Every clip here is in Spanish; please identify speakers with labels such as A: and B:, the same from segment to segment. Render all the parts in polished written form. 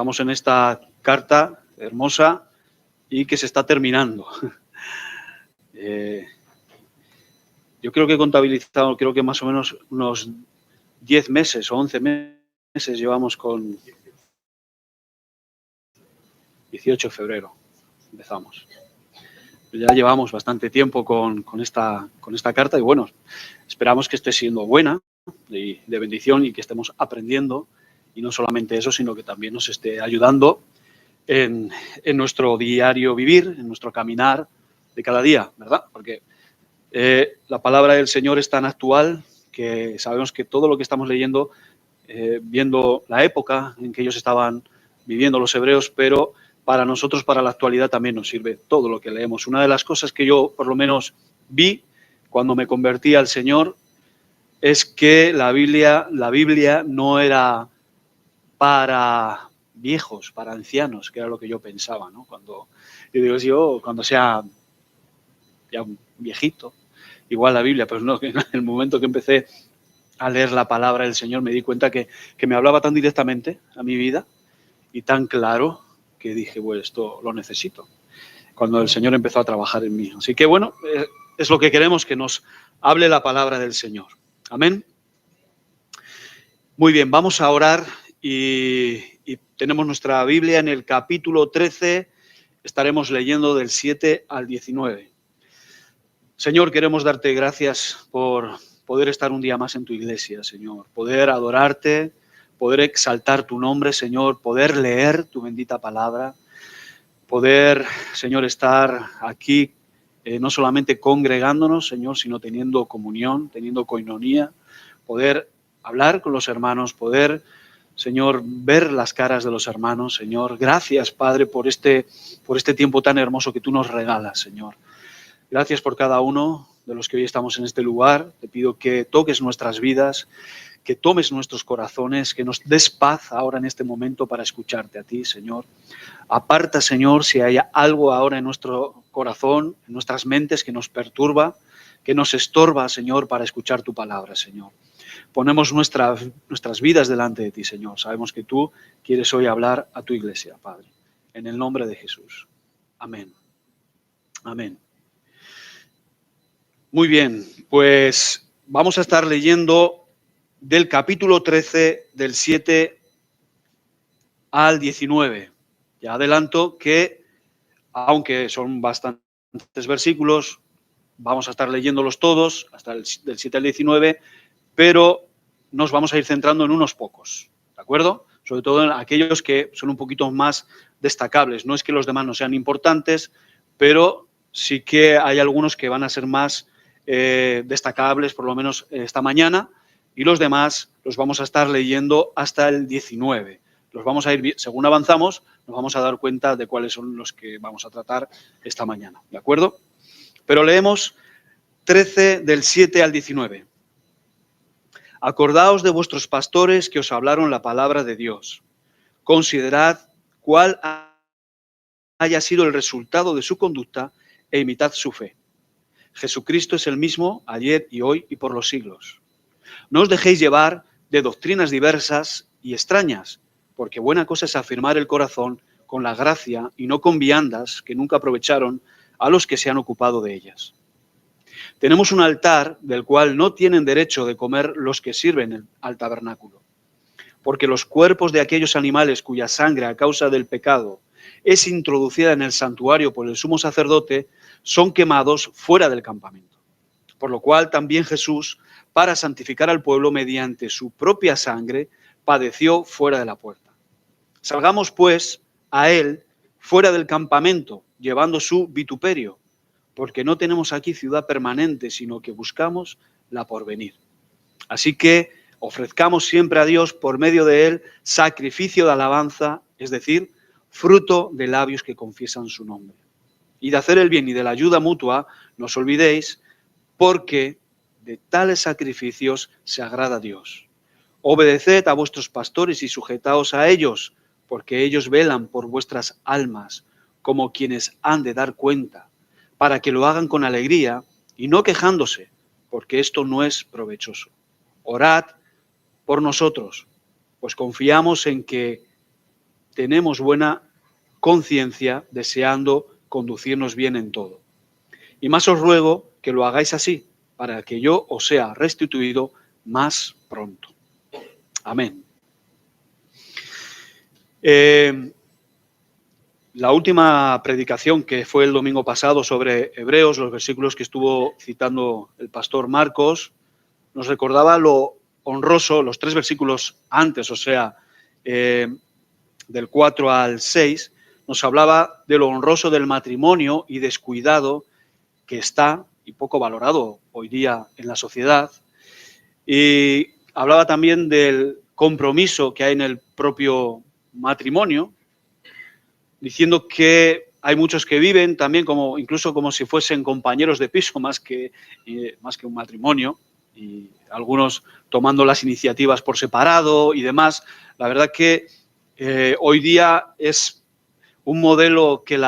A: Estamos en esta carta hermosa y que se está terminando. Yo creo que he contabilizado, creo que más o menos unos 10 meses o 11 meses llevamos con 18 de febrero. Empezamos. Ya llevamos bastante tiempo con esta carta y bueno, esperamos que esté siendo buena y de bendición y que estemos aprendiendo. Y no solamente eso, sino que también nos esté ayudando en nuestro diario vivir, en nuestro caminar de cada día, ¿verdad? Porque la palabra del Señor es tan actual que sabemos que todo lo que estamos leyendo, viendo la época en que ellos estaban viviendo los hebreos, pero para nosotros, para la actualidad, también nos sirve todo lo que leemos. Una de las cosas que yo, por lo menos, vi cuando me convertí al Señor es que la Biblia no era para viejos, para ancianos, que era lo que yo pensaba, ¿no? Cuando sea ya un viejito, igual la Biblia, pero no, en el momento que empecé a leer la palabra del Señor me di cuenta que me hablaba tan directamente a mi vida y tan claro que dije, bueno, esto lo necesito, cuando el Señor empezó a trabajar en mí. Así que bueno, es lo que queremos, que nos hable la palabra del Señor. Amén. Muy bien, vamos a orar y tenemos nuestra Biblia en el capítulo 13, estaremos leyendo del 7 al 19. Señor, queremos darte gracias por poder estar un día más en tu iglesia, Señor, poder adorarte, poder exaltar tu nombre, Señor, poder leer tu bendita palabra, poder, Señor, estar aquí no solamente congregándonos, Señor, sino teniendo comunión, teniendo coinonía, poder hablar con los hermanos, poder, Señor, ver las caras de los hermanos, Señor. Gracias, Padre, por este tiempo tan hermoso que tú nos regalas, Señor. Gracias por cada uno de los que hoy estamos en este lugar. Te pido que toques nuestras vidas, que tomes nuestros corazones, que nos des paz ahora en este momento para escucharte a ti, Señor. Aparta, Señor, si hay algo ahora en nuestro corazón, en nuestras mentes que nos perturba, que nos estorba, Señor, para escuchar tu palabra, Señor. Ponemos nuestras vidas delante de ti, Señor. Sabemos que tú quieres hoy hablar a tu iglesia, Padre. En el nombre de Jesús. Amén. Amén. Muy bien, pues vamos a estar leyendo del capítulo 13, del 7 al 19. Ya adelanto que, aunque son bastantes versículos, vamos a estar leyéndolos todos, hasta del 7 al 19, pero nos vamos a ir centrando en unos pocos, ¿de acuerdo? Sobre todo en aquellos que son un poquito más destacables. No es que los demás no sean importantes, pero sí que hay algunos que van a ser más destacables, por lo menos esta mañana, y los demás los vamos a estar leyendo hasta el 19. Los vamos a ir, según avanzamos, nos vamos a dar cuenta de cuáles son los que vamos a tratar esta mañana, ¿de acuerdo? Pero leemos 13 del 7 al 19. Acordaos de vuestros pastores que os hablaron la palabra de Dios. Considerad cuál haya sido el resultado de su conducta e imitad su fe. Jesucristo es el mismo ayer y hoy y por los siglos. No os dejéis llevar de doctrinas diversas y extrañas, porque buena cosa es afirmar el corazón con la gracia y no con viandas que nunca aprovecharon a los que se han ocupado de ellas. Tenemos un altar del cual no tienen derecho de comer los que sirven al tabernáculo, porque los cuerpos de aquellos animales cuya sangre a causa del pecado es introducida en el santuario por el sumo sacerdote, son quemados fuera del campamento. Por lo cual también Jesús, para santificar al pueblo mediante su propia sangre, padeció fuera de la puerta. Salgamos pues a él fuera del campamento, llevando su vituperio, porque no tenemos aquí ciudad permanente, sino que buscamos la porvenir. Así que ofrezcamos siempre a Dios por medio de él sacrificio de alabanza, es decir, fruto de labios que confiesan su nombre. Y de hacer el bien y de la ayuda mutua, no os olvidéis, porque de tales sacrificios se agrada a Dios. Obedeced a vuestros pastores y sujetaos a ellos, porque ellos velan por vuestras almas, como quienes han de dar cuenta, para que lo hagan con alegría y no quejándose, porque esto no es provechoso. Orad por nosotros, pues confiamos en que tenemos buena conciencia, deseando conducirnos bien en todo. Y más os ruego que lo hagáis así, para que yo os sea restituido más pronto. Amén. La última predicación, que fue el domingo pasado sobre Hebreos, los versículos que estuvo citando el pastor Marcos, nos recordaba lo honroso, los 3 versículos antes, o sea, del 4 al 6, nos hablaba de lo honroso del matrimonio y descuidado que está y poco valorado hoy día en la sociedad. Y hablaba también del compromiso que hay en el propio matrimonio, diciendo que hay muchos que viven también incluso como si fuesen compañeros de piso más que un matrimonio, y algunos tomando las iniciativas por separado y demás. La verdad que hoy día es un modelo que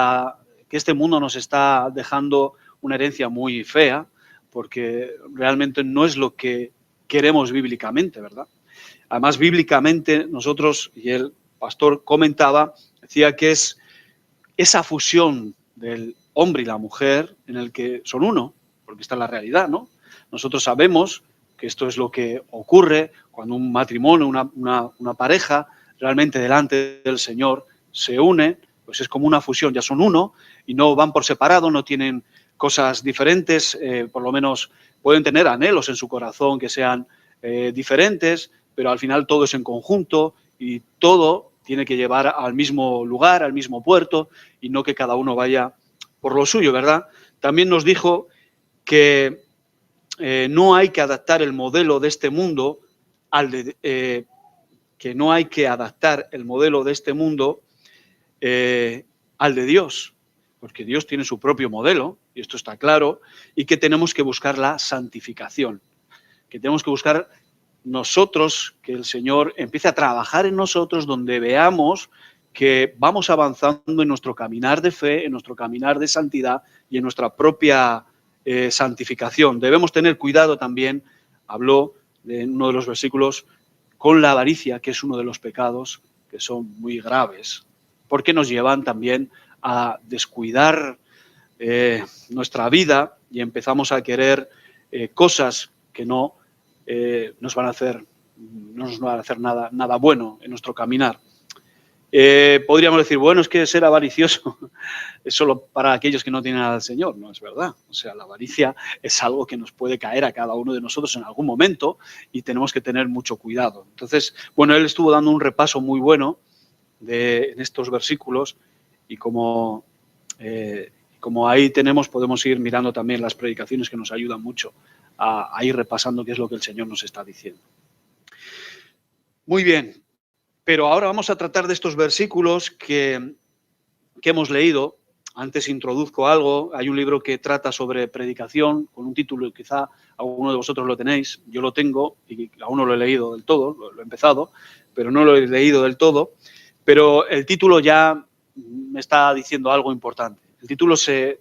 A: este mundo nos está dejando una herencia muy fea, porque realmente no es lo que queremos bíblicamente, ¿verdad? Además, bíblicamente nosotros, y el pastor comentaba, decía que es esa fusión del hombre y la mujer en el que son uno, porque esta es la realidad, ¿no? Nosotros sabemos que esto es lo que ocurre cuando un matrimonio, una pareja, realmente delante del Señor se une, pues es como una fusión, ya son uno y no van por separado, no tienen cosas diferentes, por lo menos pueden tener anhelos en su corazón que sean diferentes, pero al final todo es en conjunto y todo tiene que llevar al mismo lugar, al mismo puerto, y no que cada uno vaya por lo suyo, ¿verdad? También nos dijo que no hay que adaptar el modelo de este mundo que no hay que adaptar el modelo de este mundo al de Dios, porque Dios tiene su propio modelo, y esto está claro, y que tenemos que buscar la santificación, que tenemos que buscar nosotros, que el Señor empiece a trabajar en nosotros, donde veamos que vamos avanzando en nuestro caminar de fe, en nuestro caminar de santidad y en nuestra propia santificación. Debemos tener cuidado también, habló en uno de los versículos, con la avaricia, que es uno de los pecados que son muy graves, porque nos llevan también a descuidar nuestra vida y empezamos a querer cosas que no nos van a hacer nada bueno en nuestro caminar. Podríamos decir, bueno, es que ser avaricioso es solo para aquellos que no tienen al Señor. No es verdad. O sea, la avaricia es algo que nos puede caer a cada uno de nosotros en algún momento y tenemos que tener mucho cuidado. Entonces, bueno, él estuvo dando un repaso muy bueno en estos versículos y como ahí podemos ir mirando también las predicaciones que nos ayudan mucho a ir repasando qué es lo que el Señor nos está diciendo. Muy bien, pero ahora vamos a tratar de estos versículos que hemos leído. Antes introduzco algo. Hay un libro que trata sobre predicación con un título, quizá alguno de vosotros lo tenéis, yo lo tengo y aún no lo he leído del todo, lo he empezado, pero no lo he leído del todo. Pero el título ya me está diciendo algo importante. El título se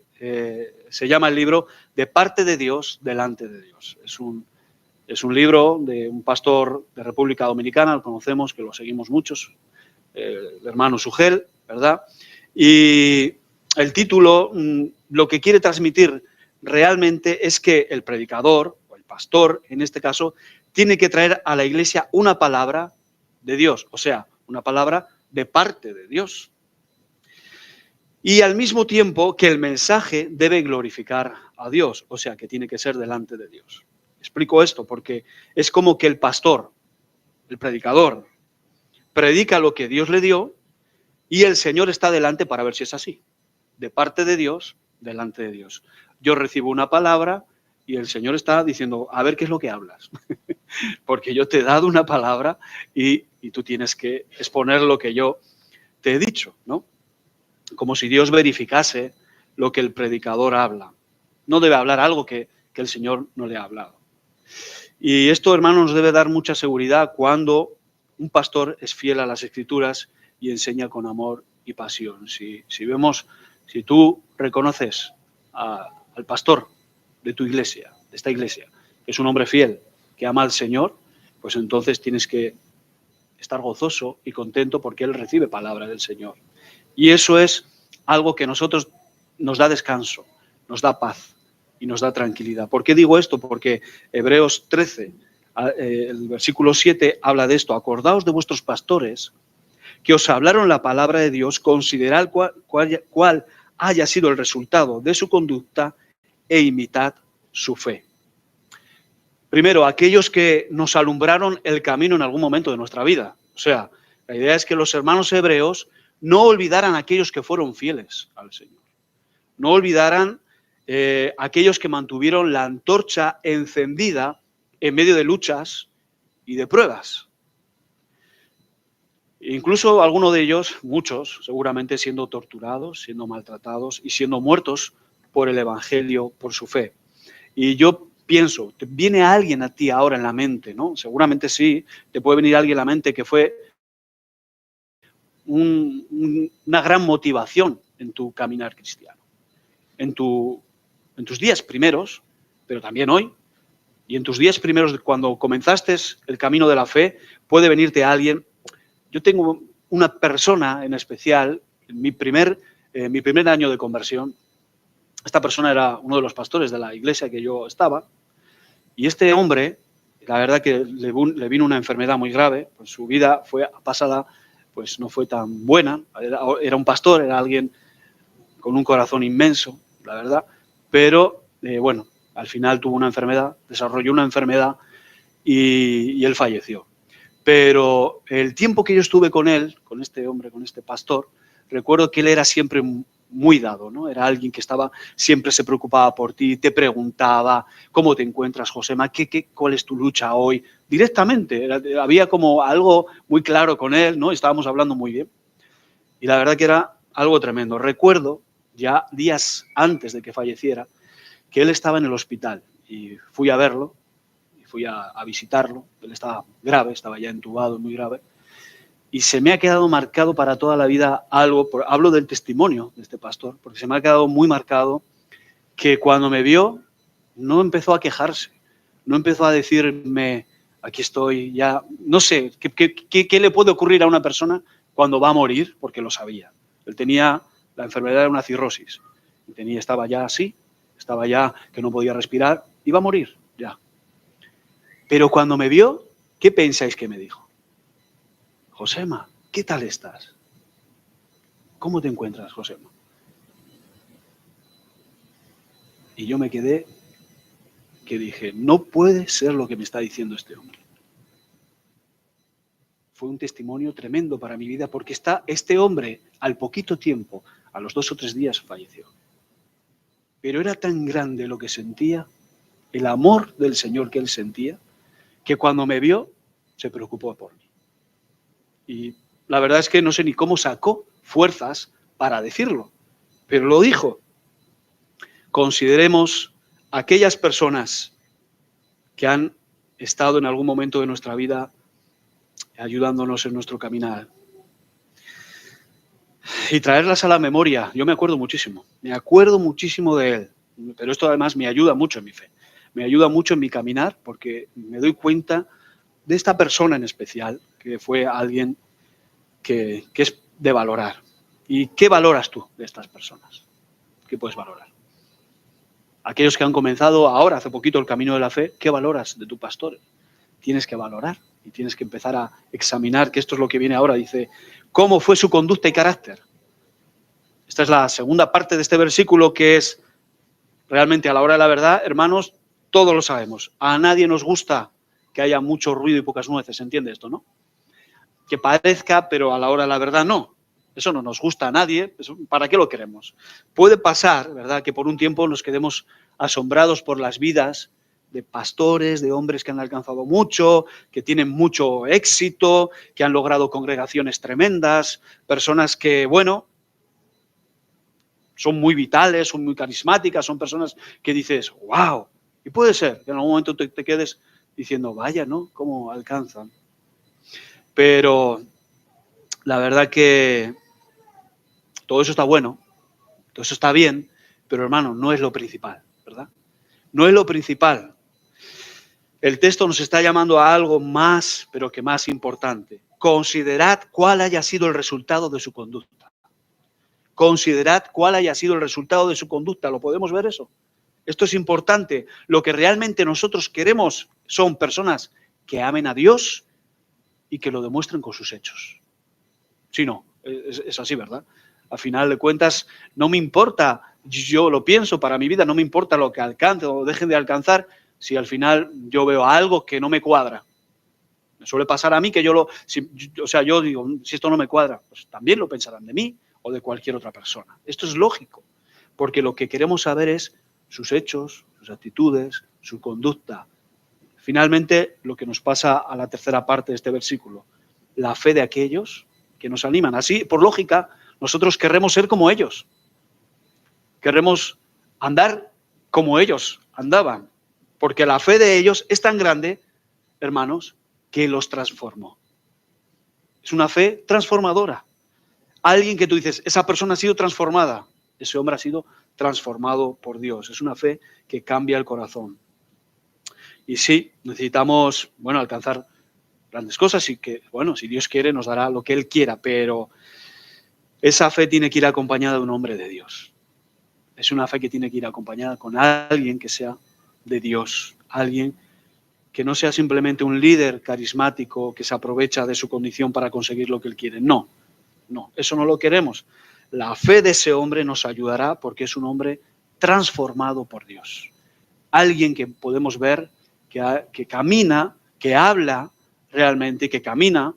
A: llama el libro De parte de Dios, delante de Dios. Es un libro de un pastor de República Dominicana, lo conocemos, que lo seguimos muchos, el hermano Sugel, ¿verdad? Y el título lo que quiere transmitir realmente es que el predicador, o el pastor en este caso, tiene que traer a la iglesia una palabra de Dios, o sea, una palabra de parte de Dios. Y al mismo tiempo que el mensaje debe glorificar a Dios, o sea, que tiene que ser delante de Dios. Explico esto porque es como que el pastor, el predicador, predica lo que Dios le dio y el Señor está delante para ver si es así. De parte de Dios, delante de Dios. Yo recibo una palabra y el Señor está diciendo, a ver qué es lo que hablas. Porque yo te he dado una palabra y tú tienes que exponer lo que yo te he dicho, ¿no? Como si Dios verificase lo que el predicador habla. No debe hablar algo que el Señor no le ha hablado. Y esto, hermanos, nos debe dar mucha seguridad cuando un pastor es fiel a las Escrituras y enseña con amor y pasión. Si tú reconoces al pastor de tu iglesia, de esta iglesia, que es un hombre fiel, que ama al Señor, pues entonces tienes que estar gozoso y contento porque él recibe palabra del Señor. Y eso es algo que a nosotros nos da descanso, nos da paz y nos da tranquilidad. ¿Por qué digo esto? Porque Hebreos 13, el versículo 7, habla de esto. Acordaos de vuestros pastores que os hablaron la palabra de Dios, considerad cuál haya sido el resultado de su conducta e imitad su fe. Primero, aquellos que nos alumbraron el camino en algún momento de nuestra vida. O sea, la idea es que los hermanos hebreos no olvidaran a aquellos que fueron fieles al Señor. No olvidaran aquellos que mantuvieron la antorcha encendida en medio de luchas y de pruebas. Incluso algunos de ellos, muchos, seguramente siendo torturados, siendo maltratados y siendo muertos por el Evangelio, por su fe. Y yo pienso, ¿te viene alguien a ti ahora en la mente, no? Seguramente sí, te puede venir alguien a la mente que fue una gran motivación en tu caminar cristiano, en tus días primeros, pero también hoy, y en tus días primeros cuando comenzaste el camino de la fe, puede venirte alguien. Yo tengo una persona en especial, en mi primer año de conversión. Esta persona era uno de los pastores de la iglesia que yo estaba, y este hombre, la verdad que le vino una enfermedad muy grave, pues su vida fue pasada, pues no fue tan buena. Era un pastor, era alguien con un corazón inmenso, la verdad, pero bueno, al final tuvo una enfermedad, desarrolló una enfermedad y él falleció. Pero el tiempo que yo estuve con él, con este hombre, con este pastor, recuerdo que él era siempre muy dado, ¿no? Era alguien que siempre se preocupaba por ti, te preguntaba, ¿cómo te encuentras, Josema? ¿Cuál es tu lucha hoy? Directamente, había como algo muy claro con él, ¿no? Estábamos hablando muy bien. Y la verdad que era algo tremendo. Recuerdo, ya días antes de que falleciera, que él estaba en el hospital y fui a verlo, fui a visitarlo. Él estaba grave, estaba ya entubado, muy grave. Y se me ha quedado marcado para toda la vida algo, hablo del testimonio de este pastor, porque se me ha quedado muy marcado que cuando me vio no empezó a quejarse, no empezó a decirme, aquí estoy, ya, no sé, ¿qué le puede ocurrir a una persona cuando va a morir? Porque lo sabía. Él tenía la enfermedad de una cirrosis, estaba ya así, estaba ya que no podía respirar, iba a morir ya. Pero cuando me vio, ¿qué pensáis que me dijo? Josema, ¿qué tal estás? ¿Cómo te encuentras, Josema? Y yo me quedé, que dije, no puede ser lo que me está diciendo este hombre. Fue un testimonio tremendo para mi vida porque este hombre, al poquito tiempo, a los 2 o 3 días, falleció. Pero era tan grande lo que sentía, el amor del Señor que él sentía, que cuando me vio, se preocupó por mí. Y la verdad es que no sé ni cómo sacó fuerzas para decirlo, pero lo dijo. Consideremos aquellas personas que han estado en algún momento de nuestra vida ayudándonos en nuestro caminar y traerlas a la memoria. Yo me acuerdo muchísimo de él, pero esto además me ayuda mucho en mi fe, me ayuda mucho en mi caminar porque me doy cuenta de esta persona en especial, que fue alguien que es de valorar. ¿Y qué valoras tú de estas personas? ¿Qué puedes valorar? Aquellos que han comenzado ahora, hace poquito, el camino de la fe, ¿qué valoras de tu pastor? Tienes que valorar y tienes que empezar a examinar, que esto es lo que viene ahora, dice, ¿cómo fue su conducta y carácter? Esta es la segunda parte de este versículo, que es realmente a la hora de la verdad, hermanos, todos lo sabemos. A nadie nos gusta que haya mucho ruido y pocas nueces, ¿entiende esto, no? Que parezca, pero a la hora de la verdad no. Eso no nos gusta a nadie, ¿para qué lo queremos? Puede pasar, ¿verdad?, que por un tiempo nos quedemos asombrados por las vidas de pastores, de hombres que han alcanzado mucho, que tienen mucho éxito, que han logrado congregaciones tremendas, personas que, bueno, son muy vitales, son muy carismáticas, son personas que dices, wow, y puede ser que en algún momento te quedes diciendo, vaya, ¿no?, cómo alcanzan. Pero la verdad que todo eso está bueno, todo eso está bien, pero hermano, no es lo principal, ¿verdad? No es lo principal. El texto nos está llamando a algo más, pero que más importante. considerad cuál haya sido el resultado de su conducta. Considerad cuál haya sido el resultado de su conducta. ¿Lo podemos ver eso? Esto es importante. Lo que realmente nosotros queremos son personas que amen a Dios y que lo demuestren con sus hechos. Sí, no, es así, ¿verdad? Al final de cuentas, no me importa, yo lo pienso para mi vida, no me importa lo que alcance o dejen de alcanzar, si al final yo veo algo que no me cuadra. Me suele pasar a mí que yo digo, si esto no me cuadra, pues también lo pensarán de mí o de cualquier otra persona. Esto es lógico, porque lo que queremos saber es sus hechos, sus actitudes, su conducta. Finalmente, lo que nos pasa a la tercera parte de este versículo, la fe de aquellos que nos animan. Así, por lógica, nosotros querremos ser como ellos. Querremos andar como ellos andaban, porque la fe de ellos es tan grande, hermanos, que los transformó. Es una fe transformadora. Alguien que tú dices, esa persona ha sido transformada, ese hombre ha sido transformado por Dios. Es una fe que cambia el corazón. Y sí, necesitamos, alcanzar grandes cosas y que, si Dios quiere, nos dará lo que Él quiera, pero esa fe tiene que ir acompañada de un hombre de Dios. Es una fe que tiene que ir acompañada con alguien que sea de Dios, alguien que no sea simplemente un líder carismático que se aprovecha de su condición para conseguir lo que Él quiere. No, eso no lo queremos. La fe de ese hombre nos ayudará porque es un hombre transformado por Dios. Alguien que podemos ver que camina, que habla realmente, que camina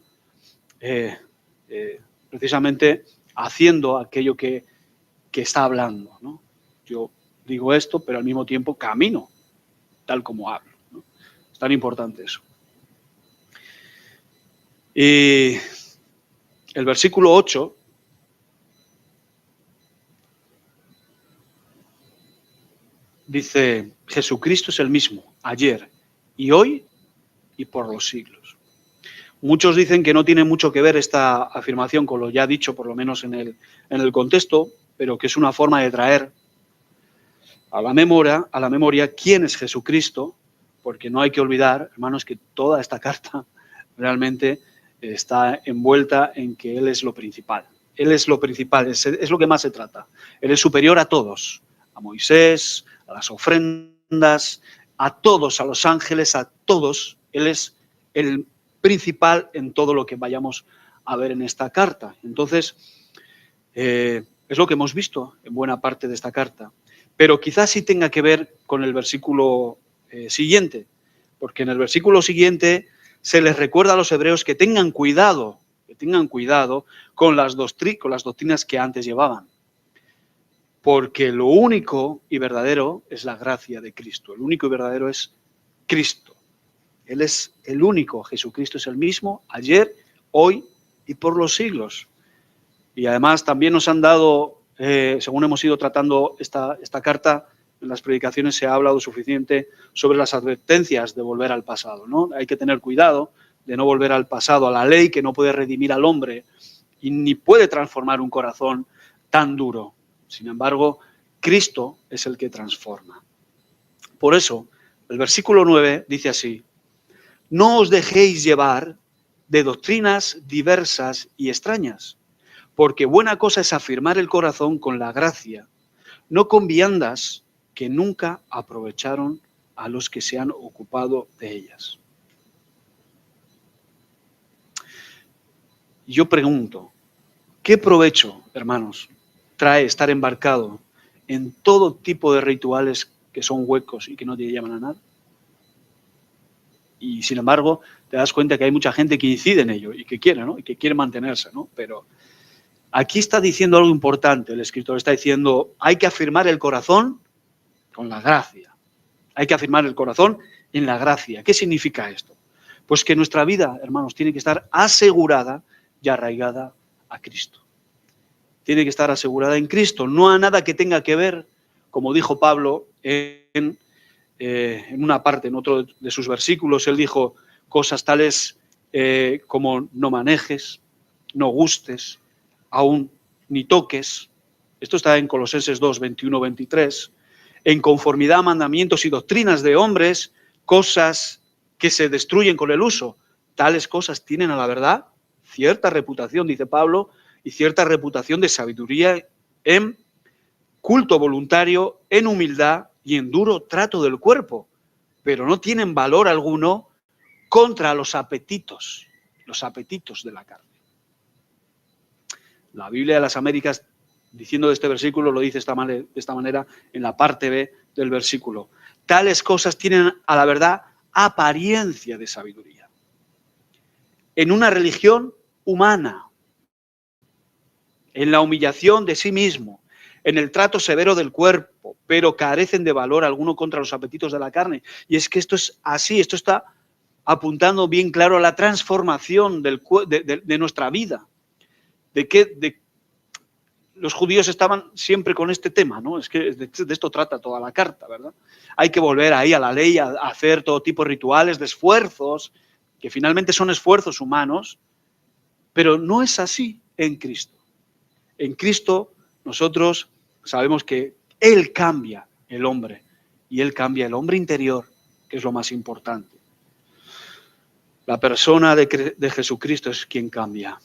A: precisamente haciendo aquello que está hablando, ¿no? Yo digo esto, pero al mismo tiempo camino tal como hablo, ¿no? Es tan importante eso. Y el versículo 8 dice, Jesucristo es el mismo, ayer y hoy y por los siglos. Muchos dicen que no tiene mucho que ver esta afirmación con lo ya dicho, por lo menos en el contexto, pero que es una forma de traer a la memoria quién es Jesucristo, porque no hay que olvidar, hermanos, que toda esta carta realmente está envuelta en que Él es lo principal. Él es lo principal, es lo que más se trata. Él es superior a todos, a Moisés, a las ofrendas, a todos, a los ángeles, a todos. Él es el principal en todo lo que vayamos a ver en esta carta. Entonces, es lo que hemos visto en buena parte de esta carta. Pero quizás sí tenga que ver con el versículo siguiente, porque en el versículo siguiente se les recuerda a los hebreos que tengan cuidado con las doctrinas que antes llevaban. Porque lo único y verdadero es la gracia de Cristo. El único y verdadero es Cristo. Él es el único. Jesucristo es el mismo ayer, hoy y por los siglos. Y además también nos han dado, según hemos ido tratando esta carta, en las predicaciones se ha hablado suficiente sobre las advertencias de volver al pasado, ¿no? Hay que tener cuidado de no volver al pasado, a la ley que no puede redimir al hombre y ni puede transformar un corazón tan duro. Sin embargo, Cristo es el que transforma. Por eso, el versículo 9 dice así, no os dejéis llevar de doctrinas diversas y extrañas, porque buena cosa es afirmar el corazón con la gracia, no con viandas que nunca aprovecharon a los que se han ocupado de ellas. Yo pregunto, ¿qué provecho, hermanos, trae estar embarcado en todo tipo de rituales que son huecos y que no te llaman a nada? Y sin embargo, te das cuenta que hay mucha gente que incide en ello y que quiere, ¿no? Y que quiere mantenerse, ¿no? Pero aquí está diciendo algo importante, el escritor está diciendo, hay que afirmar el corazón con la gracia. Hay que afirmar el corazón en la gracia. ¿Qué significa esto? Pues que nuestra vida, hermanos, tiene que estar asegurada y arraigada a Cristo. Tiene que estar asegurada en Cristo, no a nada que tenga que ver, como dijo Pablo en una parte, en otro de sus versículos, él dijo cosas tales como no manejes, no gustes, aún ni toques. Esto está en Colosenses 2, 21, 23. En conformidad a mandamientos y doctrinas de hombres, cosas que se destruyen con el uso. Tales cosas tienen a la verdad cierta reputación, dice Pablo, y cierta reputación de sabiduría en culto voluntario, en humildad y en duro trato del cuerpo, pero no tienen valor alguno contra los apetitos de la carne. La Biblia de las Américas, diciendo de este versículo, lo dice de esta manera en la parte B del versículo. Tales cosas tienen, a la verdad, apariencia de sabiduría. En una religión humana, en la humillación de sí mismo, en el trato severo del cuerpo, pero carecen de valor alguno contra los apetitos de la carne. Y es que esto es así, esto está apuntando bien claro a la transformación de nuestra vida. Los judíos estaban siempre con este tema, ¿no? Es que de esto trata toda la carta, ¿verdad? Hay que volver ahí a la ley, a hacer todo tipo de rituales, de esfuerzos, que finalmente son esfuerzos humanos, pero no es así en Cristo. En Cristo nosotros sabemos que Él cambia el hombre, y Él cambia el hombre interior, que es lo más importante. La persona de Jesucristo es quien cambia.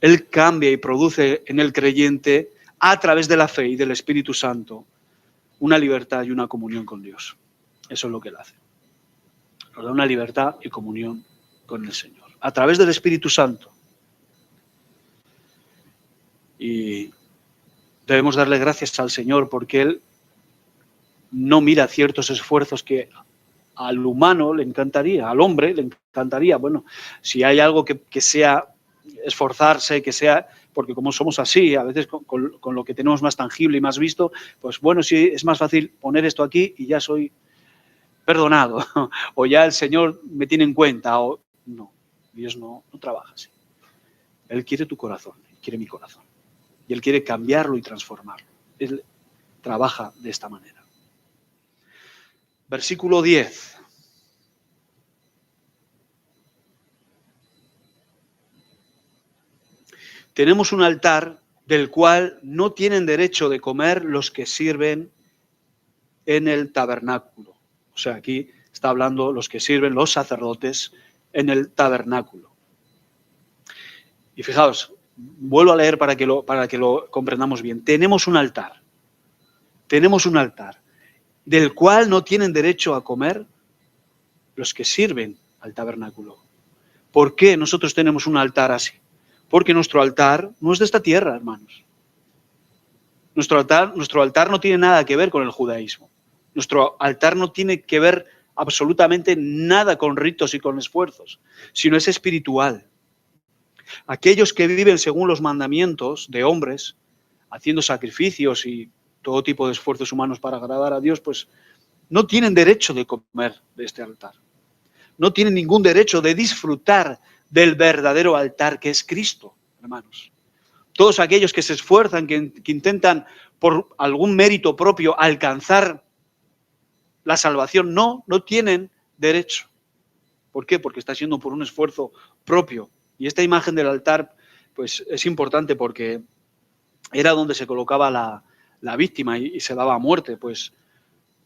A: Él cambia y produce en el creyente, a través de la fe y del Espíritu Santo, una libertad y una comunión con Dios. Eso es lo que Él hace. Nos da una libertad y comunión con el Señor. A través del Espíritu Santo. Y debemos darle gracias al Señor porque Él no mira ciertos esfuerzos que al humano le encantaría, al hombre le encantaría. Bueno, si hay algo que sea esforzarse, que sea, porque como somos así, a veces con lo que tenemos más tangible y más visto, pues bueno, sí, es más fácil poner esto aquí y ya soy perdonado, o ya el Señor me tiene en cuenta, o no, Dios no trabaja así. Él quiere tu corazón, quiere mi corazón, y Él quiere cambiarlo y transformarlo. Él trabaja de esta manera. Versículo 10. Tenemos un altar del cual no tienen derecho de comer los que sirven en el tabernáculo. O sea, aquí está hablando los que sirven, los sacerdotes, en el tabernáculo. Y fijaos, vuelvo a leer para que lo comprendamos bien. Tenemos un altar del cual no tienen derecho a comer los que sirven al tabernáculo. ¿Por qué nosotros tenemos un altar así? Porque nuestro altar no es de esta tierra, hermanos. Nuestro altar no tiene nada que ver con el judaísmo. Nuestro altar no tiene que ver absolutamente nada con ritos y con esfuerzos, sino es espiritual. Aquellos que viven según los mandamientos de hombres, haciendo sacrificios y todo tipo de esfuerzos humanos para agradar a Dios, pues no tienen derecho de comer de este altar. No tienen ningún derecho de disfrutar del verdadero altar que es Cristo, hermanos. Todos aquellos que se esfuerzan, que intentan por algún mérito propio alcanzar la salvación, no tienen derecho. ¿Por qué? Porque está siendo por un esfuerzo propio. Y esta imagen del altar pues es importante porque era donde se colocaba la víctima y se daba muerte. Pues,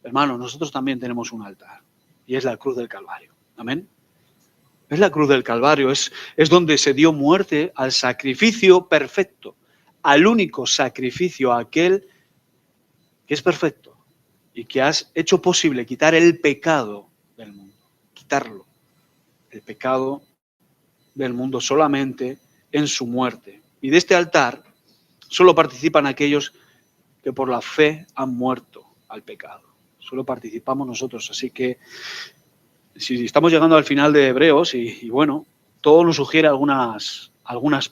A: hermanos, nosotros también tenemos un altar y es la cruz del Calvario. Amén. Es la cruz del Calvario, es donde se dio muerte al sacrificio perfecto, al único sacrificio, aquel que es perfecto y que has hecho posible quitar el pecado del mundo, quitarlo, el pecado del mundo solamente en su muerte. Y de este altar solo participan aquellos que por la fe han muerto al pecado. Solo participamos nosotros, así que si estamos llegando al final de Hebreos y bueno, todo nos sugiere algunas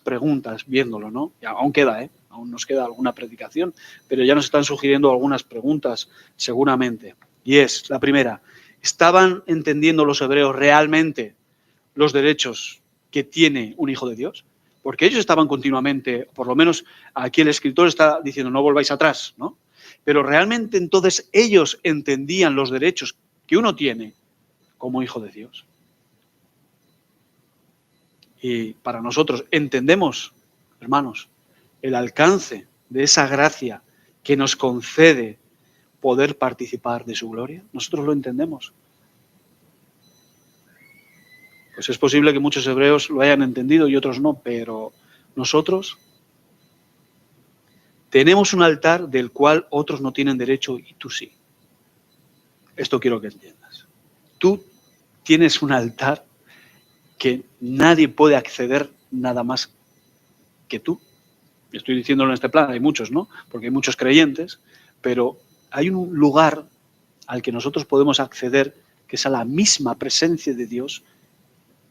A: preguntas viéndolo, ¿no? Y aún queda, aún nos queda alguna predicación, pero ya nos están sugiriendo algunas preguntas seguramente. Y es, la primera, ¿estaban entendiendo los hebreos realmente los derechos que tiene un hijo de Dios? Porque ellos estaban continuamente, por lo menos aquí el escritor está diciendo no volváis atrás, ¿no? Pero realmente entonces ellos entendían los derechos que uno tiene como hijo de Dios. Y para nosotros entendemos, hermanos, el alcance de esa gracia que nos concede poder participar de su gloria. Nosotros lo entendemos. Pues es posible que muchos hebreos lo hayan entendido y otros no, pero nosotros tenemos un altar del cual otros no tienen derecho y tú sí. Esto quiero que entiendas. Tú tienes un altar que nadie puede acceder nada más que tú. Estoy diciéndolo en este plan, hay muchos, ¿no? Porque hay muchos creyentes, pero hay un lugar al que nosotros podemos acceder que es a la misma presencia de Dios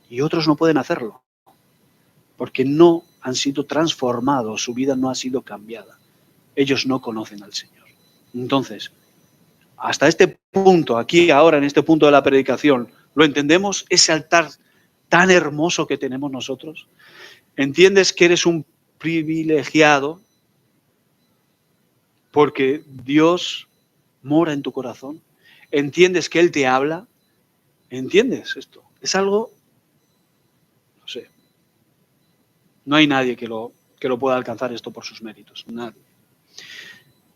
A: y otros no pueden hacerlo, porque no han sido transformados, su vida no ha sido cambiada. Ellos no conocen al Señor. Entonces, hasta este punto, aquí, ahora, en este punto de la predicación, ¿lo entendemos? Ese altar tan hermoso que tenemos nosotros. ¿Entiendes que eres un privilegiado porque Dios mora en tu corazón? ¿Entiendes que Él te habla? ¿Entiendes esto? Es algo, no sé, no hay nadie que lo pueda alcanzar esto por sus méritos, nadie.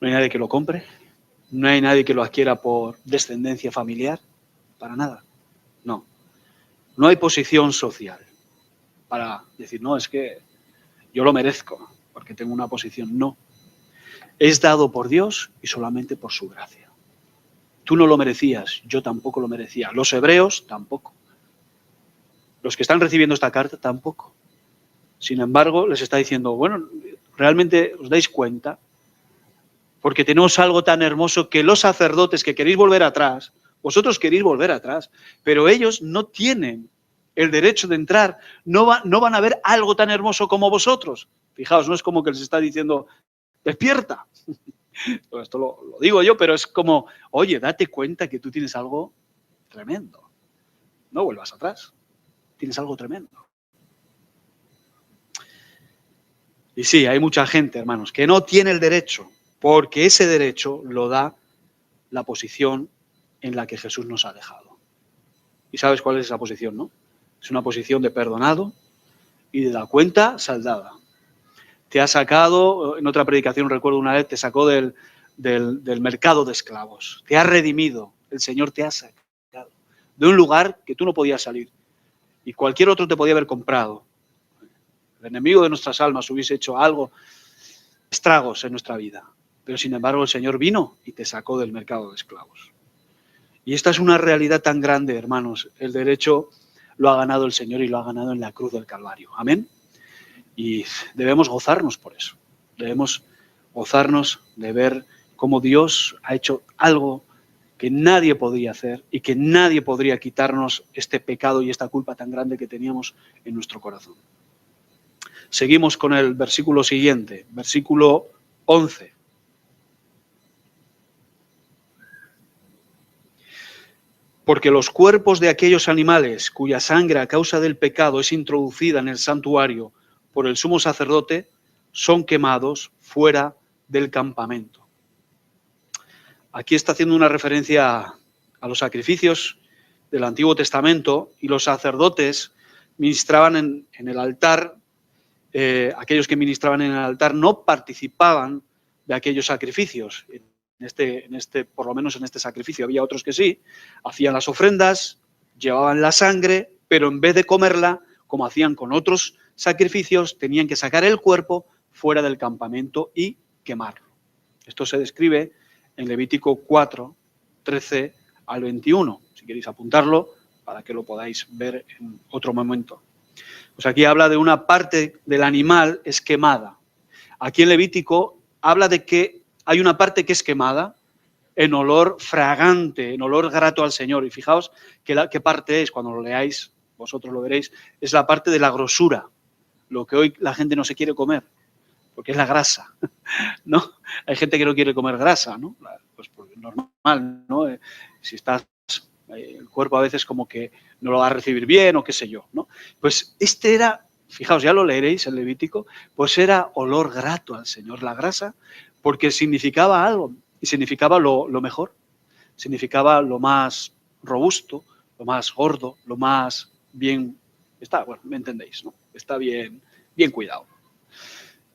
A: No hay nadie que lo compre, no hay nadie que lo adquiera por descendencia familiar, para nada, no. No hay posición social para decir, no, es que yo lo merezco porque tengo una posición, no. Es dado por Dios y solamente por su gracia. Tú no lo merecías, yo tampoco lo merecía. Los hebreos tampoco. Los que están recibiendo esta carta tampoco. Sin embargo, les está diciendo, bueno, ¿realmente os dais cuenta? Porque tenemos algo tan hermoso que los sacerdotes que queréis volver atrás, vosotros queréis volver atrás, pero ellos no tienen el derecho de entrar, no van a ver algo tan hermoso como vosotros. Fijaos, no es como que les está diciendo, despierta. Esto lo digo yo, pero es como, oye, date cuenta que tú tienes algo tremendo. No vuelvas atrás. Tienes algo tremendo. Y sí, hay mucha gente, hermanos, que no tiene el derecho, porque ese derecho lo da la posición en la que Jesús nos ha dejado. ¿Y sabes cuál es esa posición, no? Es una posición de perdonado y de la cuenta saldada. Te ha sacado, en otra predicación recuerdo una vez, te sacó del mercado de esclavos. Te ha redimido. El Señor te ha sacado de un lugar que tú no podías salir. Y cualquier otro te podía haber comprado. El enemigo de nuestras almas hubiese hecho algo, estragos en nuestra vida. Pero sin embargo el Señor vino y te sacó del mercado de esclavos. Y esta es una realidad tan grande, hermanos. El derecho lo ha ganado el Señor y lo ha ganado en la cruz del Calvario. Amén. Y debemos gozarnos por eso. Debemos gozarnos de ver cómo Dios ha hecho algo que nadie podría hacer y que nadie podría quitarnos este pecado y esta culpa tan grande que teníamos en nuestro corazón. Seguimos con el versículo siguiente, versículo 11. Porque los cuerpos de aquellos animales cuya sangre a causa del pecado es introducida en el santuario por el sumo sacerdote son quemados fuera del campamento. Aquí está haciendo una referencia a los sacrificios del Antiguo Testamento y los sacerdotes ministraban en el altar, aquellos que ministraban en el altar no participaban de aquellos sacrificios. Por lo menos en este sacrificio había otros que sí, hacían las ofrendas, llevaban la sangre, pero en vez de comerla, como hacían con otros sacrificios, tenían que sacar el cuerpo fuera del campamento y quemarlo. Esto se describe en Levítico 4, 13 al 21, si queréis apuntarlo, para que lo podáis ver en otro momento. Pues aquí habla de una parte del animal es quemada. Aquí en Levítico habla de que hay una parte que es quemada en olor fragante, en olor grato al Señor. Y fijaos qué parte es, cuando lo leáis, vosotros lo veréis, es la parte de la grosura, lo que hoy la gente no se quiere comer, porque es la grasa, ¿no? Hay gente que no quiere comer grasa, ¿no? Pues porque es normal, ¿no? Si estás, el cuerpo a veces como que no lo va a recibir bien o qué sé yo, ¿no? Pues este era, fijaos, ya lo leeréis en Levítico, pues era olor grato al Señor, la grasa, porque significaba algo, y significaba lo mejor, significaba lo más robusto, lo más gordo, lo más bien, bueno, me entendéis, ¿no? Está bien cuidado.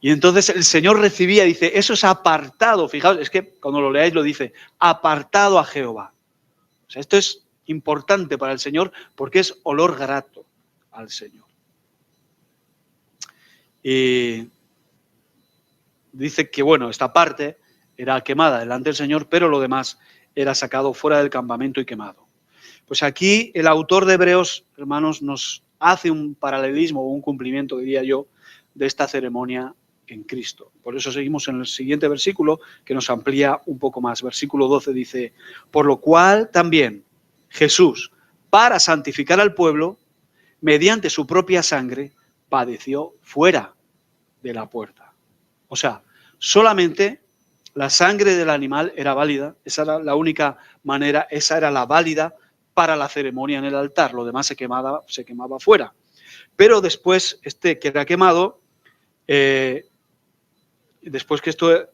A: Y entonces el Señor recibía, dice, eso es apartado, fijaos, es que cuando lo leáis lo dice, apartado a Jehová. O sea, esto es importante para el Señor porque es olor grato. al Señor. Y dice que, bueno, esta parte era quemada delante del Señor, pero lo demás era sacado fuera del campamento y quemado. Pues aquí el autor de Hebreos, hermanos, nos hace un paralelismo o un cumplimiento, diría yo, de esta ceremonia en Cristo. Por eso seguimos en el siguiente versículo, que nos amplía un poco más. Versículo 12 dice, por lo cual también Jesús, para santificar al pueblo, mediante su propia sangre, padeció fuera de la puerta. O sea, solamente la sangre del animal era válida, esa era la única manera, esa era la válida para la ceremonia en el altar, lo demás se quemaba fuera. Pero después, que era quemado, después que esto,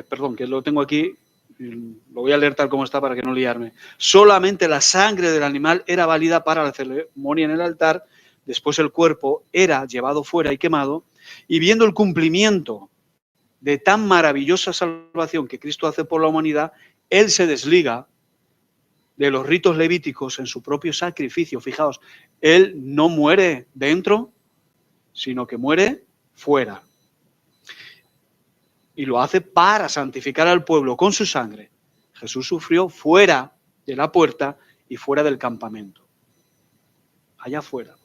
A: perdón, que lo tengo aquí, lo voy a leer tal como está para que no liarme. Solamente la sangre del animal era válida para la ceremonia en el altar, después el cuerpo era llevado fuera y quemado, y viendo el cumplimiento de tan maravillosa salvación que Cristo hace por la humanidad, Él se desliga de los ritos levíticos en su propio sacrificio. Fijaos, Él no muere dentro, sino que muere fuera. Y lo hace para santificar al pueblo con su sangre. Jesús sufrió fuera de la puerta y fuera del campamento. Allá afuera.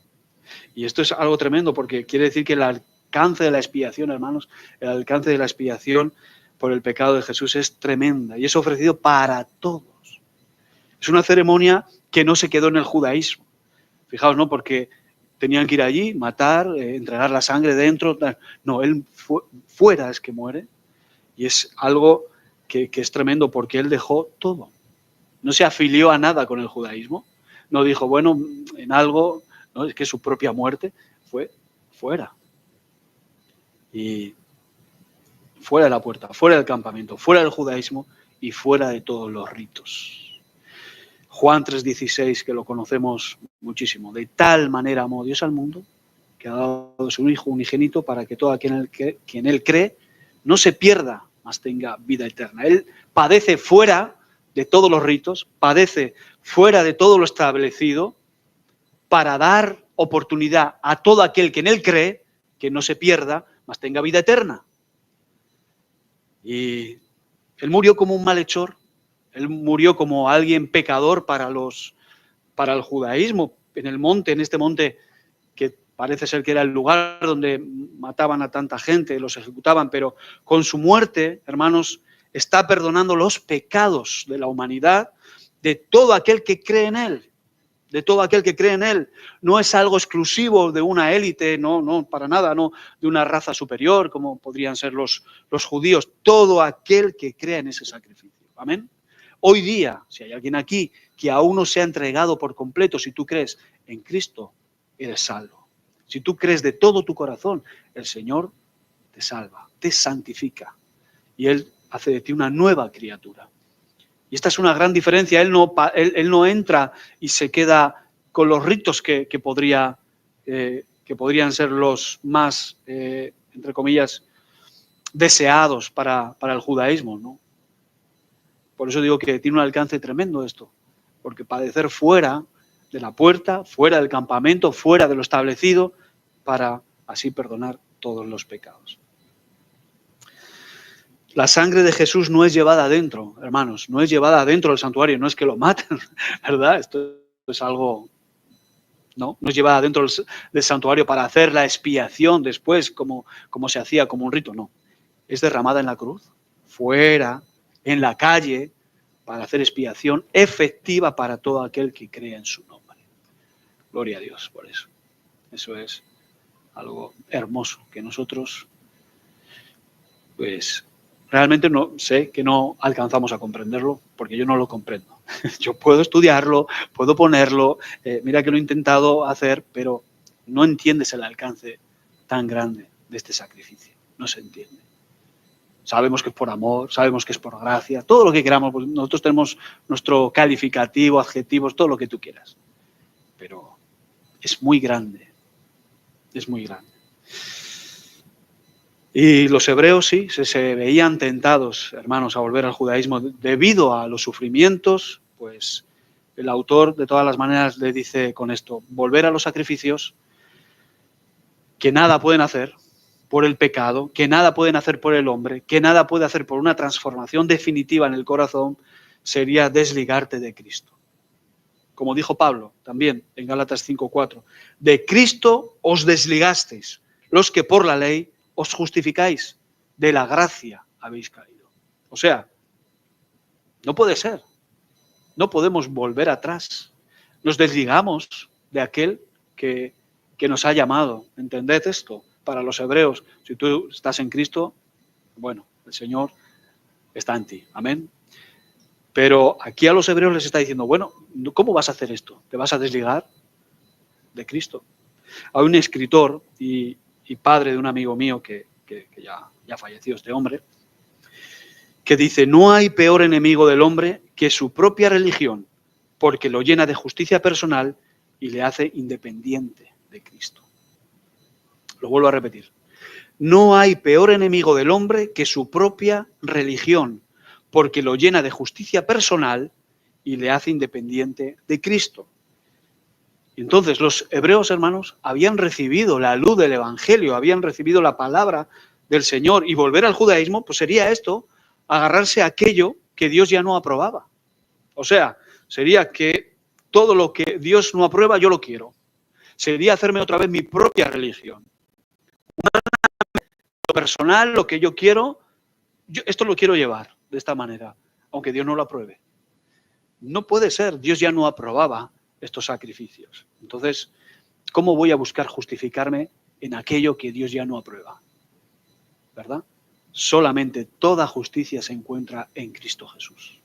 A: Y esto es algo tremendo porque quiere decir que el alcance de la expiación, hermanos, el alcance de la expiación por el pecado de Jesús es tremenda y es ofrecido para todos. Es una ceremonia que no se quedó en el judaísmo. Fijaos, ¿no? Porque tenían que ir allí, matar, entregar la sangre dentro. No, Él fuera es que muere. Y es algo que es tremendo porque Él dejó todo. No se afilió a nada con el judaísmo. No dijo, bueno, en algo, no, es que su propia muerte fue fuera. Y fuera de la puerta, fuera del campamento, fuera del judaísmo y fuera de todos los ritos. Juan 3:16, que lo conocemos muchísimo. De tal manera amó Dios al mundo que ha dado su Hijo unigénito para que todo aquel que en Él cree no se pierda, mas tenga vida eterna. Él padece fuera de todos los ritos, padece fuera de todo lo establecido para dar oportunidad a todo aquel que en Él cree que no se pierda, mas tenga vida eterna. Y Él murió como un malhechor. Él murió como alguien pecador para el judaísmo, en el monte, en este monte que parece ser que era el lugar donde mataban a tanta gente, los ejecutaban, pero con su muerte, hermanos, está perdonando los pecados de la humanidad, de todo aquel que cree en Él, de todo aquel que cree en Él. No es algo exclusivo de una élite, no, para nada, no de una raza superior, como podrían ser los judíos, todo aquel que crea en ese sacrificio. Amén. Hoy día, si hay alguien aquí que aún no se ha entregado por completo, si tú crees en Cristo, eres salvo. Si tú crees de todo tu corazón, el Señor te salva, te santifica y Él hace de ti una nueva criatura. Y esta es una gran diferencia. Él no entra y se queda con los ritos que podrían ser los más, entre comillas, deseados para el judaísmo, ¿no? Por eso digo que tiene un alcance tremendo esto, porque padecer fuera de la puerta, fuera del campamento, fuera de lo establecido, para así perdonar todos los pecados. La sangre de Jesús no es llevada adentro, hermanos, no es llevada adentro del santuario, no es que lo maten, ¿verdad? Esto es algo, no es llevada adentro del santuario para hacer la expiación después, como se hacía como un rito, no. Es derramada en la cruz, fuera, en la calle, para hacer expiación efectiva para todo aquel que crea en su nombre. Gloria a Dios por eso. Eso es algo hermoso que nosotros, pues, realmente no sé que no alcanzamos a comprenderlo, porque yo no lo comprendo. Yo puedo estudiarlo, puedo ponerlo, mira que lo he intentado hacer, pero no entiendes el alcance tan grande de este sacrificio. No se entiende. Sabemos que es por amor, sabemos que es por gracia, todo lo que queramos. Pues nosotros tenemos nuestro calificativo, adjetivos, todo lo que tú quieras. Pero es muy grande. Es muy grande. Y los hebreos sí, se veían tentados, hermanos, a volver al judaísmo debido a los sufrimientos, pues, el autor de todas las maneras le dice con esto, volver a los sacrificios que nada pueden hacer por el pecado, que nada pueden hacer por el hombre, que nada puede hacer por una transformación definitiva en el corazón, sería desligarte de Cristo. Como dijo Pablo también en Gálatas 5:4, de Cristo os desligasteis, los que por la ley os justificáis, de la gracia habéis caído. O sea, no puede ser, no podemos volver atrás. Nos desligamos de aquel que nos ha llamado. ¿Entended esto? Para los hebreos, si tú estás en Cristo, bueno, el Señor está en ti. Amén. Pero aquí a los hebreos les está diciendo, bueno, ¿cómo vas a hacer esto? ¿Te vas a desligar de Cristo? Hay un escritor y padre de un amigo mío que ya falleció este hombre, que dice, no hay peor enemigo del hombre que su propia religión, porque lo llena de justicia personal y le hace independiente de Cristo. Lo vuelvo a repetir. No hay peor enemigo del hombre que su propia religión, porque lo llena de justicia personal y le hace independiente de Cristo. Y entonces los hebreos, hermanos, habían recibido la luz del Evangelio, habían recibido la palabra del Señor, y volver al judaísmo, pues sería esto, agarrarse a aquello que Dios ya no aprobaba. O sea, sería que todo lo que Dios no aprueba, yo lo quiero. Sería hacerme otra vez mi propia religión. Lo personal, lo que yo quiero, esto lo quiero llevar de esta manera, aunque Dios no lo apruebe. No puede ser, Dios ya no aprobaba estos sacrificios. Entonces, ¿cómo voy a buscar justificarme en aquello que Dios ya no aprueba? ¿Verdad? Solamente toda justicia se encuentra en Cristo Jesús.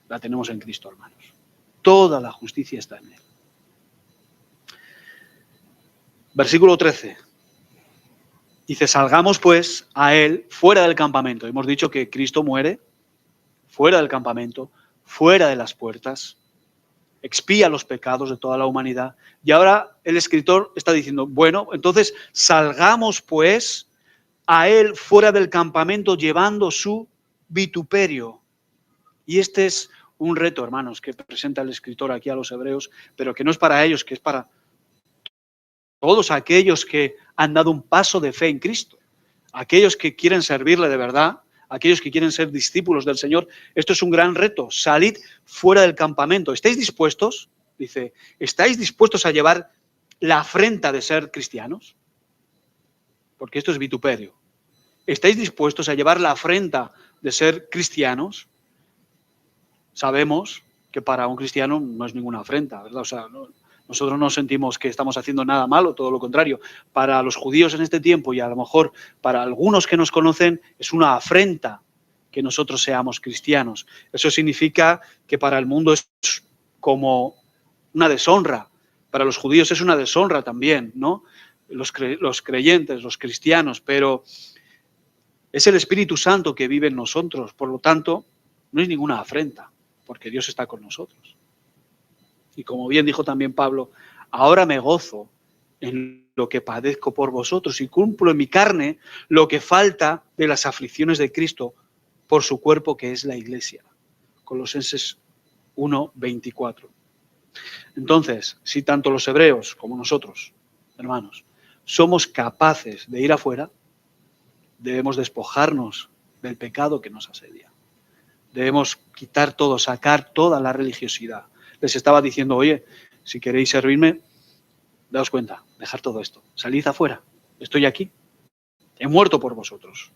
A: La tenemos en Cristo, hermanos. Toda la justicia está en Él. Versículo 13. Dice, salgamos pues a Él fuera del campamento. Hemos dicho que Cristo muere fuera del campamento, fuera de las puertas, expía los pecados de toda la humanidad. Y ahora el escritor está diciendo, bueno, entonces salgamos pues a Él fuera del campamento llevando su vituperio. Y este es un reto, hermanos, que presenta el escritor aquí a los hebreos, pero que no es para ellos, que es para todos aquellos que han dado un paso de fe en Cristo, aquellos que quieren servirle de verdad, aquellos que quieren ser discípulos del Señor. Esto es un gran reto, salid fuera del campamento. ¿Estáis dispuestos? Dice, ¿estáis dispuestos a llevar la afrenta de ser cristianos? Porque esto es vituperio. ¿Estáis dispuestos a llevar la afrenta de ser cristianos? Sabemos que para un cristiano no es ninguna afrenta, ¿verdad? O sea, nosotros no sentimos que estamos haciendo nada malo, todo lo contrario. Para los judíos en este tiempo y a lo mejor para algunos que nos conocen es una afrenta que nosotros seamos cristianos. Eso significa que para el mundo es como una deshonra. Para los judíos es una deshonra también, ¿no? Los creyentes, los cristianos, pero es el Espíritu Santo que vive en nosotros. Por lo tanto, no es ninguna afrenta, porque Dios está con nosotros. Y como bien dijo también Pablo, ahora me gozo en lo que padezco por vosotros y cumplo en mi carne lo que falta de las aflicciones de Cristo por su cuerpo que es la Iglesia. Colosenses 1:24. Entonces, si tanto los hebreos como nosotros, hermanos, somos capaces de ir afuera, debemos despojarnos del pecado que nos asedia. Debemos quitar todo, sacar toda la religiosidad. Les estaba diciendo, oye, si queréis servirme, daos cuenta, dejar todo esto. Salid afuera, estoy aquí, he muerto por vosotros.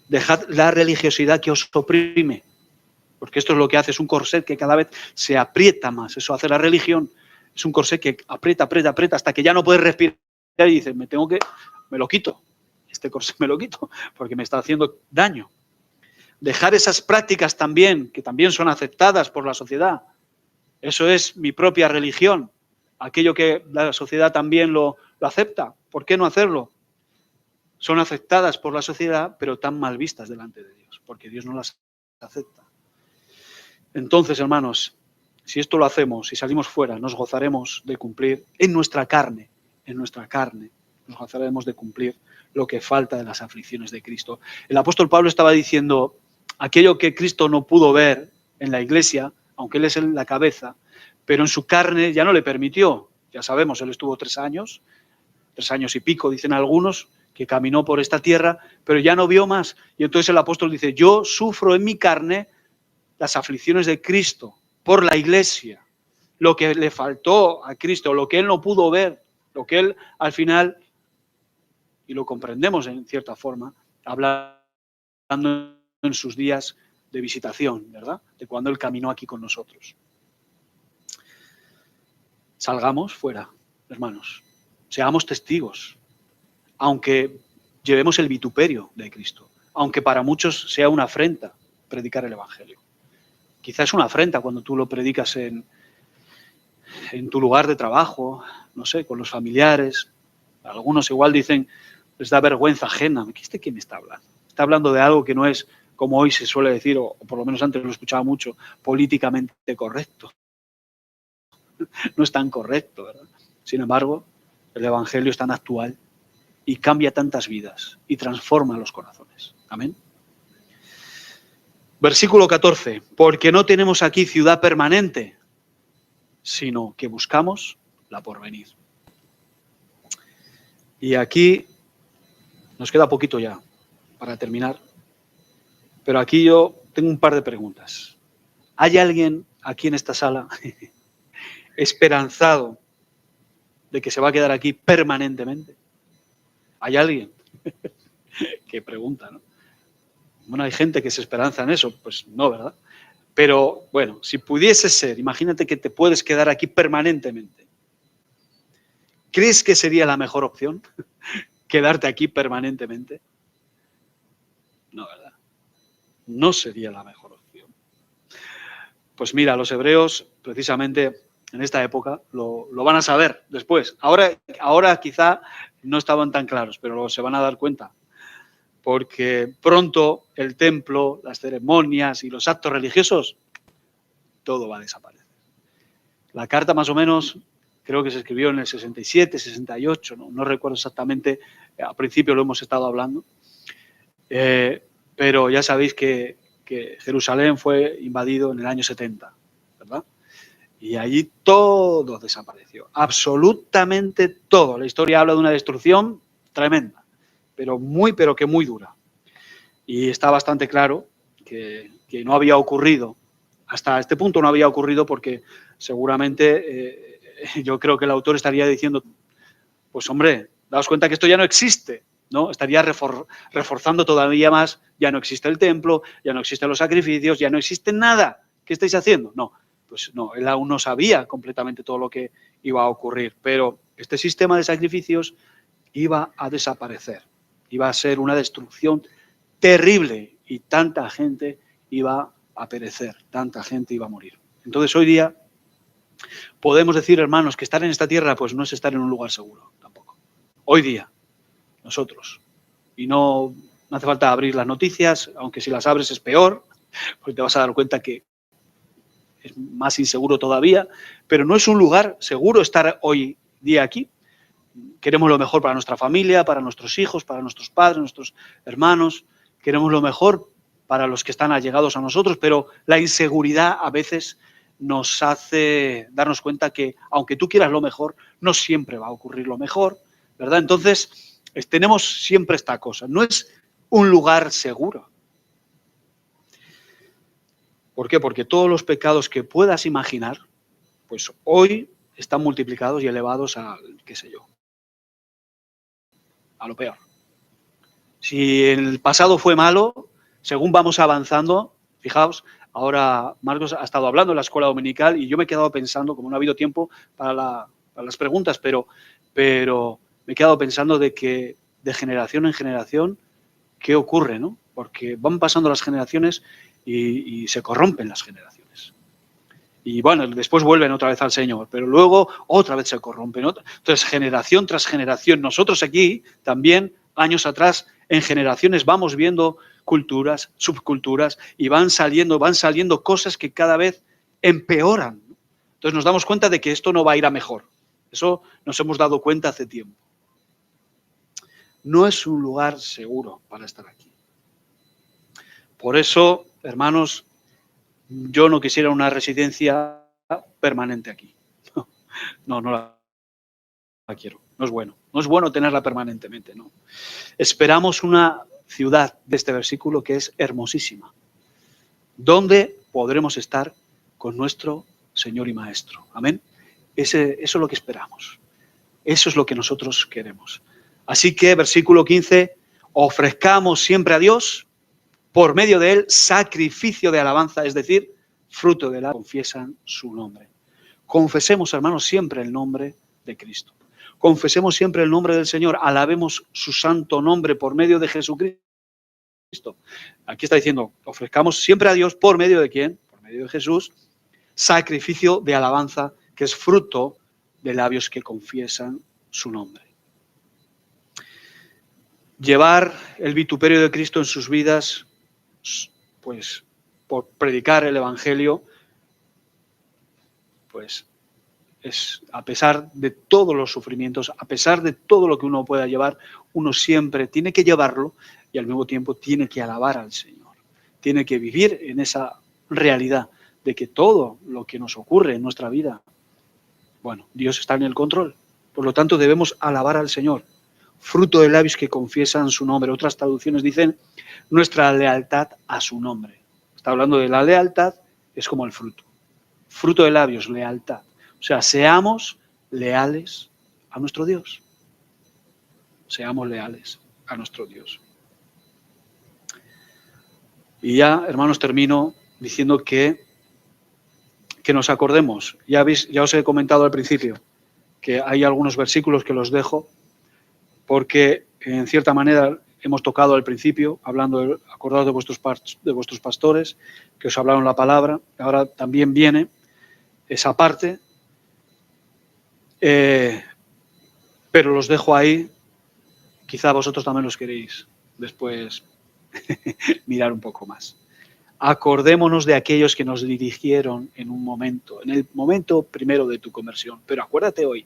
A: Dejad la religiosidad que os oprime, porque esto es lo que hace, es un corset que cada vez se aprieta más. Eso hace la religión, es un corset que aprieta hasta que ya no puedes respirar y dices, me lo quito, este corset me lo quito, porque me está haciendo daño. Dejar esas prácticas también, que también son aceptadas por la sociedad. Eso es mi propia religión, aquello que la sociedad también lo acepta. ¿Por qué no hacerlo? Son aceptadas por la sociedad, pero tan mal vistas delante de Dios, porque Dios no las acepta. Entonces, hermanos, si esto lo hacemos, si salimos fuera, nos gozaremos de cumplir en nuestra carne, nos gozaremos de cumplir lo que falta de las aflicciones de Cristo. El apóstol Pablo estaba diciendo, aquello que Cristo no pudo ver en la iglesia, aunque Él es la cabeza, pero en su carne ya no le permitió. Ya sabemos, Él estuvo 3 años y pico, dicen algunos, que caminó por esta tierra, pero ya no vio más. Y entonces el apóstol dice, yo sufro en mi carne las aflicciones de Cristo por la iglesia, lo que le faltó a Cristo, lo que Él no pudo ver, lo que Él al final, y lo comprendemos en cierta forma, hablando en sus días de visitación, ¿verdad? De cuando Él caminó aquí con nosotros. Salgamos fuera, hermanos, seamos testigos, aunque llevemos el vituperio de Cristo, aunque para muchos sea una afrenta predicar el Evangelio. Quizás es una afrenta cuando tú lo predicas en tu lugar de trabajo, no sé, con los familiares. Algunos igual dicen, les da vergüenza ajena. ¿Este quién está hablando? Está hablando de algo que no es, como hoy se suele decir, o por lo menos antes lo escuchaba mucho, políticamente correcto. No es tan correcto, ¿verdad? Sin embargo, el Evangelio es tan actual y cambia tantas vidas y transforma los corazones. Amén. Versículo 14. Porque no tenemos aquí ciudad permanente, sino que buscamos la porvenir. Y aquí nos queda poquito ya para terminar, pero aquí yo tengo un par de preguntas. ¿Hay alguien aquí en esta sala esperanzado de que se va a quedar aquí permanentemente? ¿Hay alguien? Qué pregunta, ¿no? Bueno, hay gente que se esperanza en eso, pues no, ¿verdad? Pero bueno, si pudiese ser, imagínate que te puedes quedar aquí permanentemente. ¿Crees que sería la mejor opción? ¿Quedarte aquí permanentemente? No, ¿verdad? No sería la mejor opción. Pues mira, los hebreos, precisamente en esta época, lo van a saber después. Ahora quizá no estaban tan claros, pero se van a dar cuenta. Porque pronto el templo, las ceremonias y los actos religiosos, todo va a desaparecer. La carta más o menos, creo que se escribió en el 67, 68, no recuerdo exactamente, al principio lo hemos estado hablando, pero ya sabéis que Jerusalén fue invadido en el año 70, ¿verdad? Y allí todo desapareció, absolutamente todo. La historia habla de una destrucción tremenda, pero que muy dura. Y está bastante claro que no había ocurrido, hasta este punto no había ocurrido porque seguramente yo creo que el autor estaría diciendo, pues hombre, daos cuenta que esto ya no existe, ¿no? Estaría reforzando todavía más, ya no existe el templo, ya no existen los sacrificios, ya no existe nada. ¿Qué estáis haciendo? No, pues no, él aún no sabía completamente todo lo que iba a ocurrir, pero este sistema de sacrificios iba a desaparecer, iba a ser una destrucción terrible y tanta gente iba a perecer, tanta gente iba a morir. Entonces hoy día podemos decir, hermanos, que estar en esta tierra pues no es estar en un lugar seguro tampoco. Hoy día, nosotros. Y no hace falta abrir las noticias, aunque si las abres es peor, porque te vas a dar cuenta que es más inseguro todavía, pero no es un lugar seguro estar hoy día aquí. Queremos lo mejor para nuestra familia, para nuestros hijos, para nuestros padres, nuestros hermanos. Queremos lo mejor para los que están allegados a nosotros, pero la inseguridad a veces nos hace darnos cuenta que, aunque tú quieras lo mejor, no siempre va a ocurrir lo mejor, ¿verdad? Entonces, tenemos siempre esta cosa. No es un lugar seguro. ¿Por qué? Porque todos los pecados que puedas imaginar, pues hoy están multiplicados y elevados a, qué sé yo, a lo peor. Si el pasado fue malo, según vamos avanzando, fijaos, ahora Marcos ha estado hablando en la escuela dominical y yo me he quedado pensando, como no ha habido tiempo para las preguntas, pero me he quedado pensando de que de generación en generación, ¿qué ocurre, no? Porque van pasando las generaciones y se corrompen las generaciones. Y bueno, después vuelven otra vez al Señor, pero luego otra vez se corrompen. Entonces, generación tras generación, nosotros aquí también, años atrás, en generaciones vamos viendo culturas, subculturas, y van saliendo cosas que cada vez empeoran. Entonces nos damos cuenta de que esto no va a ir a mejor. Eso nos hemos dado cuenta hace tiempo. No es un lugar seguro para estar aquí. Por eso, hermanos, yo no quisiera una residencia permanente aquí. No la quiero. No es bueno. No es bueno tenerla permanentemente, no. Esperamos una ciudad de este versículo que es hermosísima, donde podremos estar con nuestro Señor y Maestro. Amén. Eso es lo que esperamos. Eso es lo que nosotros queremos. Así que, versículo 15, ofrezcamos siempre a Dios, por medio de Él, sacrificio de alabanza, es decir, fruto de la confiesan su nombre. Confesemos, hermanos, siempre el nombre de Cristo. Confesemos siempre el nombre del Señor. Alabemos su santo nombre por medio de Jesucristo. Aquí está diciendo, ofrezcamos siempre a Dios por medio de ¿quién? Por medio de Jesús, sacrificio de alabanza, que es fruto de labios que confiesan su nombre. Llevar el vituperio de Cristo en sus vidas, pues por predicar el Evangelio, pues es a pesar de todos los sufrimientos, a pesar de todo lo que uno pueda llevar, uno siempre tiene que llevarlo y al mismo tiempo tiene que alabar al Señor. Tiene que vivir en esa realidad de que todo lo que nos ocurre en nuestra vida, bueno, Dios está en el control. Por lo tanto, debemos alabar al Señor. Fruto de labios que confiesan su nombre. Otras traducciones dicen nuestra lealtad a su nombre. Está hablando de la lealtad, es como el fruto. Fruto de labios, lealtad. O sea, seamos leales a nuestro Dios. Seamos leales a nuestro Dios. Y ya, hermanos, termino diciendo que nos acordemos. Ya os he comentado al principio que hay algunos versículos que los dejo porque, en cierta manera, hemos tocado al principio, acordados de vuestros pastores, que os hablaron la palabra. Ahora también viene esa parte, pero los dejo ahí. Quizá vosotros también los queréis después mirar un poco más. Acordémonos de aquellos que nos dirigieron en el momento primero de tu conversión. Pero acuérdate hoy,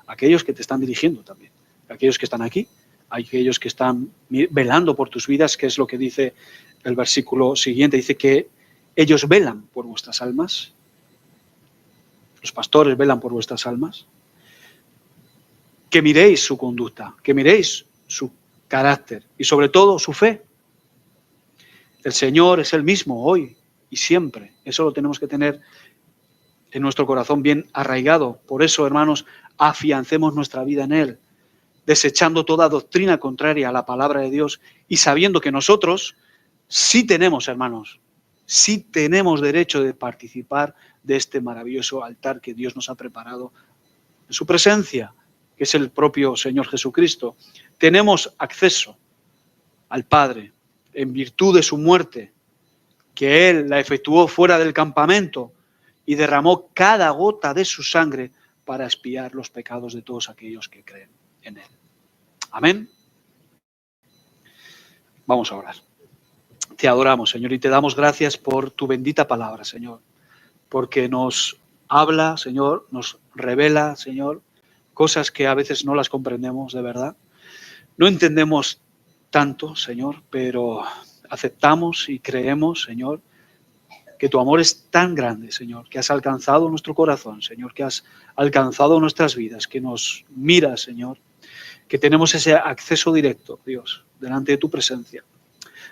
A: aquellos que te están dirigiendo también, aquellos que están aquí, aquellos que están velando por tus vidas, que es lo que dice el versículo siguiente, dice que ellos velan por vuestras almas, los pastores velan por vuestras almas, que miréis su conducta, que miréis su carácter y sobre todo su fe. El Señor es el mismo hoy y siempre. Eso lo tenemos que tener en nuestro corazón bien arraigado. Por eso, hermanos, afiancemos nuestra vida en Él, desechando toda doctrina contraria a la palabra de Dios y sabiendo que nosotros sí tenemos, hermanos, sí tenemos derecho de participar de este maravilloso altar que Dios nos ha preparado en su presencia, que es el propio Señor Jesucristo. Tenemos acceso al Padre en virtud de su muerte, que Él la efectuó fuera del campamento y derramó cada gota de su sangre para expiar los pecados de todos aquellos que creen en Él. Amén. Vamos a orar. Te adoramos, Señor, y te damos gracias por tu bendita palabra, Señor, porque nos habla, Señor, nos revela, Señor, cosas que a veces no las comprendemos de verdad. No entendemos tanto, Señor, pero aceptamos y creemos, Señor, que tu amor es tan grande, Señor, que has alcanzado nuestro corazón, Señor, que has alcanzado nuestras vidas, que nos miras, Señor, que tenemos ese acceso directo, Dios, delante de tu presencia.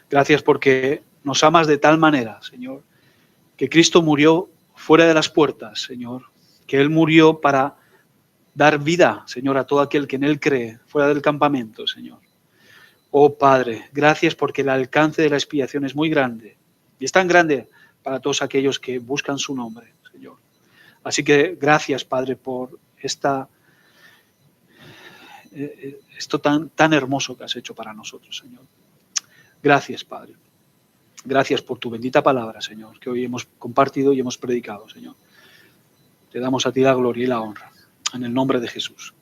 A: Gracias porque nos amas de tal manera, Señor, que Cristo murió fuera de las puertas, Señor, que Él murió para dar vida, Señor, a todo aquel que en Él cree, fuera del campamento, Señor. Oh Padre, gracias porque el alcance de la expiación es muy grande y es tan grande para todos aquellos que buscan su nombre, Señor. Así que gracias, Padre, por esto tan hermoso que has hecho para nosotros, Señor. Gracias, Padre. Gracias por tu bendita palabra, Señor, que hoy hemos compartido y hemos predicado, Señor. Te damos a ti la gloria y la honra. En el nombre de Jesús.